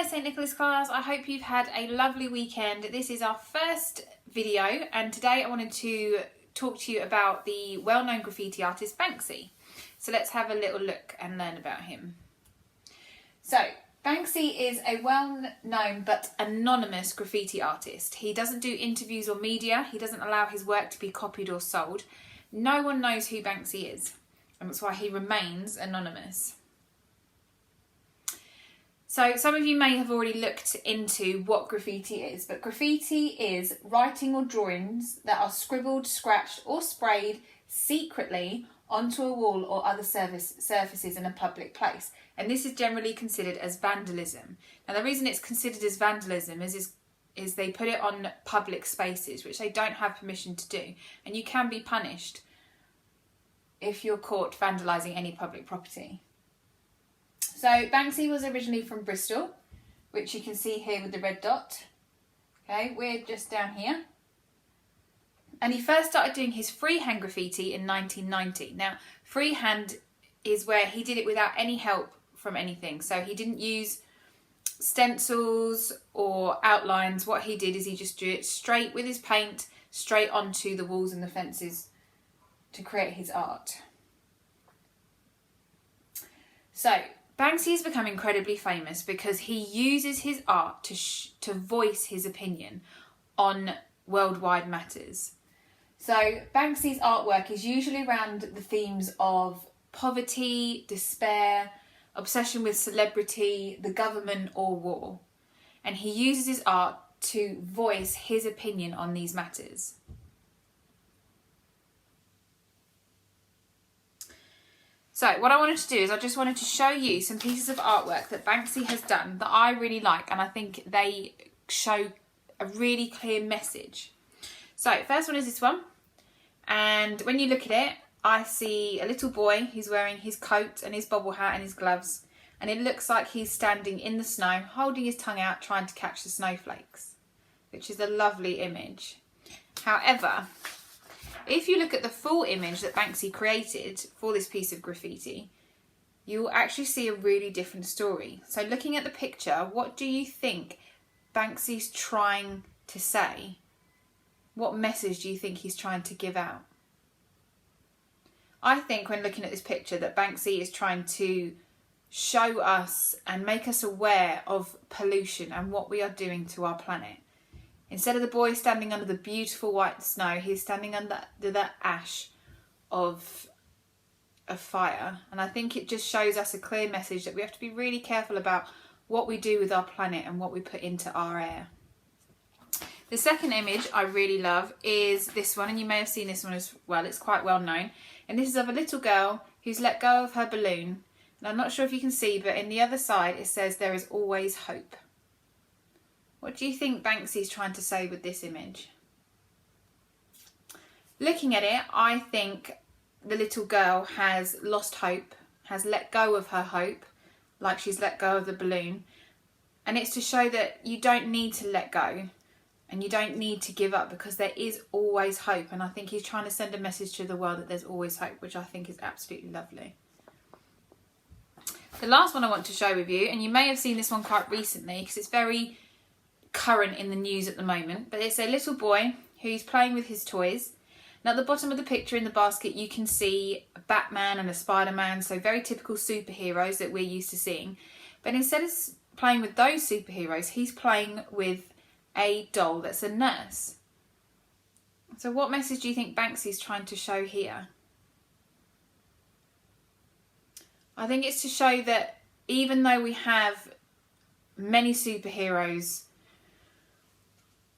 Hello St Nicholas class, I hope you've had a lovely weekend. This is our first video and today I wanted to talk to you about the well-known graffiti artist Banksy. So let's have a little look and learn about him. So Banksy is a well-known but anonymous graffiti artist. He doesn't do interviews or media, he doesn't allow his work to be copied or sold. No one knows who Banksy is and that's why he remains anonymous. So some of you may have already looked into what graffiti is, but graffiti is writing or drawings that are scribbled, scratched or sprayed secretly onto a wall or other surfaces in a public place. And this is generally considered as vandalism. Now the reason it's considered as vandalism is they put it on public spaces, which they don't have permission to do. And you can be punished if you're caught vandalising any public property. So Banksy was originally from Bristol, which you can see here with the red dot. Okay, we're just down here. And he first started doing his freehand graffiti in 1990. Now, freehand is where he did it without any help from anything. So he didn't use stencils or outlines. What he did is he just drew it straight with his paint, straight onto the walls and the fences to create his art. So Banksy has become incredibly famous because he uses his art to voice his opinion on worldwide matters. So Banksy's artwork is usually around the themes of poverty, despair, obsession with celebrity, the government or war. And he uses his art to voice his opinion on these matters. So what I wanted to do is I just wanted to show you some pieces of artwork that Banksy has done that I really like and I think they show a really clear message. So first one is this one, and when you look at it I see a little boy who's wearing his coat and his bobble hat and his gloves, and it looks like he's standing in the snow holding his tongue out trying to catch the snowflakes, which is a lovely image. However, if you look at the full image that Banksy created for this piece of graffiti, you will actually see a really different story. So looking at the picture, what do you think Banksy's trying to say? What message do you think he's trying to give out? I think when looking at this picture that Banksy is trying to show us and make us aware of pollution and what we are doing to our planet. Instead of the boy standing under the beautiful white snow, he's standing under the ash of a fire. And I think it just shows us a clear message that we have to be really careful about what we do with our planet and what we put into our air. The second image I really love is this one, and you may have seen this one as well. It's quite well known. And this is of a little girl who's let go of her balloon. And I'm not sure if you can see, but in the other side it says there is always hope. What do you think Banksy's trying to say with this image? Looking at it, I think the little girl has lost hope, has let go of her hope, like she's let go of the balloon. And it's to show that you don't need to let go and you don't need to give up because there is always hope. And I think he's trying to send a message to the world that there's always hope, which I think is absolutely lovely. The last one I want to share with you, and you may have seen this one quite recently because it's very current in the news at the moment, but it's a little boy who's playing with his toys. Now at the bottom of the picture in the basket you can see a Batman and a Spider-Man, so very typical superheroes that we're used to seeing. But instead of playing with those superheroes, he's playing with a doll that's a nurse. So what message do you think Banksy's trying to show here? I think it's to show that even though we have many superheroes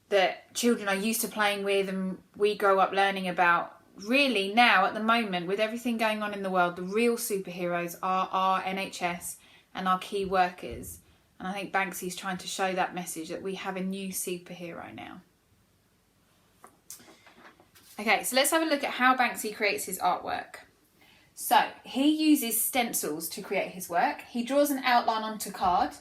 that children are used to playing with and we grow up learning about, really now at the moment with everything going on in the world, the real superheroes are our NHS and our key workers. And I think Banksy's trying to show that message that we have a new superhero now. Okay, so let's have a look at how Banksy creates his artwork. So he uses stencils to create his work. He draws an outline onto card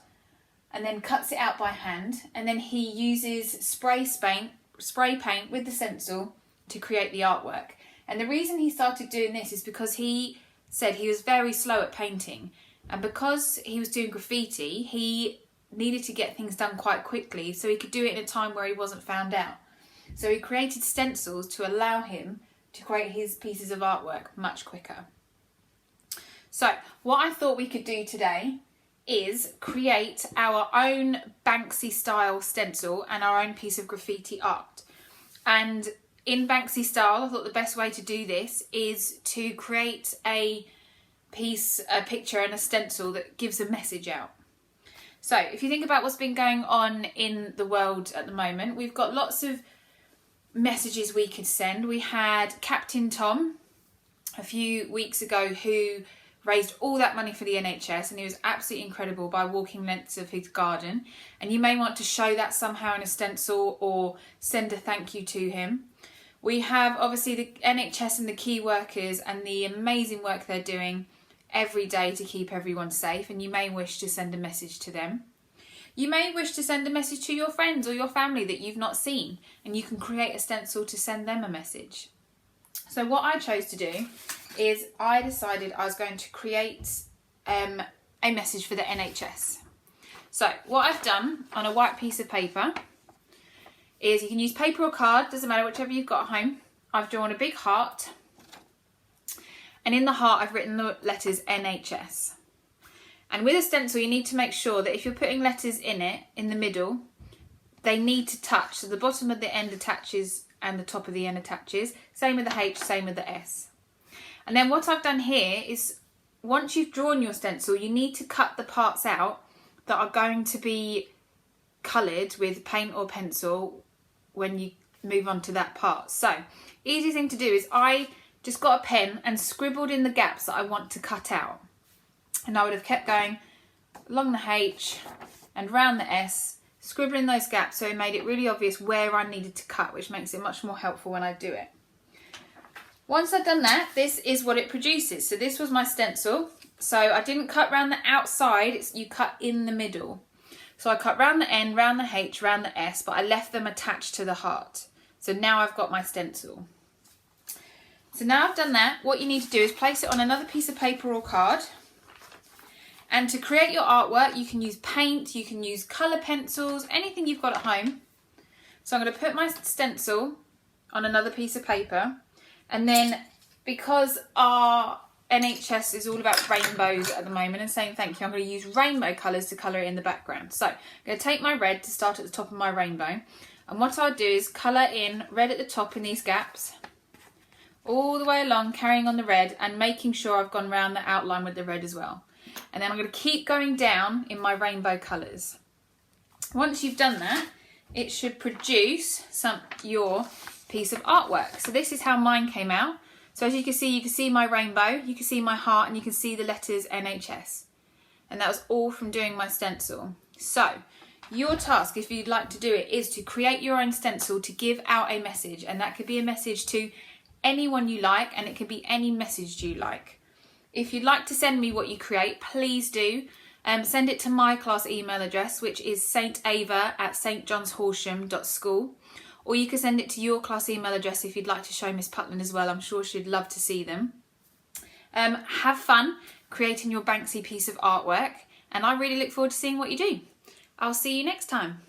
and then cuts it out by hand, and then he uses spray paint with the stencil to create the artwork. And the reason he started doing this is because he said he was very slow at painting, and because he was doing graffiti, he needed to get things done quite quickly, so he could do it in a time where he wasn't found out. So he created stencils to allow him to create his pieces of artwork much quicker. So what I thought we could do today is create our own Banksy style stencil and our own piece of graffiti art. And in Banksy style, I thought the best way to do this is to create a picture and a stencil that gives a message out. So if you think about what's been going on in the world at the moment, we've got lots of messages we could send. We had Captain Tom a few weeks ago who raised all that money for the NHS, and he was absolutely incredible by walking lengths of his garden. And you may want to show that somehow in a stencil or send a thank you to him. We have obviously the NHS and the key workers and the amazing work they're doing every day to keep everyone safe, and you may wish to send a message to them. You may wish to send a message to your friends or your family that you've not seen, and you can create a stencil to send them a message. So what I chose to do is I decided I was going to create a message for the NHS. So what I've done on a white piece of paper is, you can use paper or card, doesn't matter, whichever you've got at home. I've drawn a big heart, and in the heart I've written the letters NHS. And with a stencil you need to make sure that if you're putting letters in it, in the middle, they need to touch. So the bottom of the end attaches and the top of the end attaches. Same with the H, same with the S. And then what I've done here is, once you've drawn your stencil, you need to cut the parts out that are going to be coloured with paint or pencil when you move on to that part. So, easy thing to do is I just got a pen and scribbled in the gaps that I want to cut out. And I would have kept going along the H and round the S, scribbling those gaps, so it made it really obvious where I needed to cut, which makes it much more helpful when I do it. Once I've done that, this is what it produces. So this was my stencil. So I didn't cut round the outside, you cut in the middle. So I cut round the N, round the H, round the S, but I left them attached to the heart. So now I've got my stencil. So now I've done that, what you need to do is place it on another piece of paper or card. And to create your artwork, you can use paint, you can use colour pencils, anything you've got at home. So I'm going to put my stencil on another piece of paper. And then, because our NHS is all about rainbows at the moment and saying thank you, I'm going to use rainbow colours to colour it in the background. So I'm going to take my red to start at the top of my rainbow. And what I'll do is colour in red at the top in these gaps, all the way along, carrying on the red and making sure I've gone round the outline with the red as well. And then I'm going to keep going down in my rainbow colours. Once you've done that, it should produce your piece of artwork. So this is how mine came out. So as you can see my rainbow, you can see my heart, and you can see the letters NHS. And that was all from doing my stencil. So your task, if you'd like to do it, is to create your own stencil to give out a message. And that could be a message to anyone you like, and it could be any message you like. If you'd like to send me what you create, please do. Send it to my class email address, which is saintava@stjohnshorsham.school. Or you can send it to your class email address if you'd like to show Miss Putland as well. I'm sure she'd love to see them. Have fun creating your Banksy piece of artwork, and I really look forward to seeing what you do. I'll see you next time.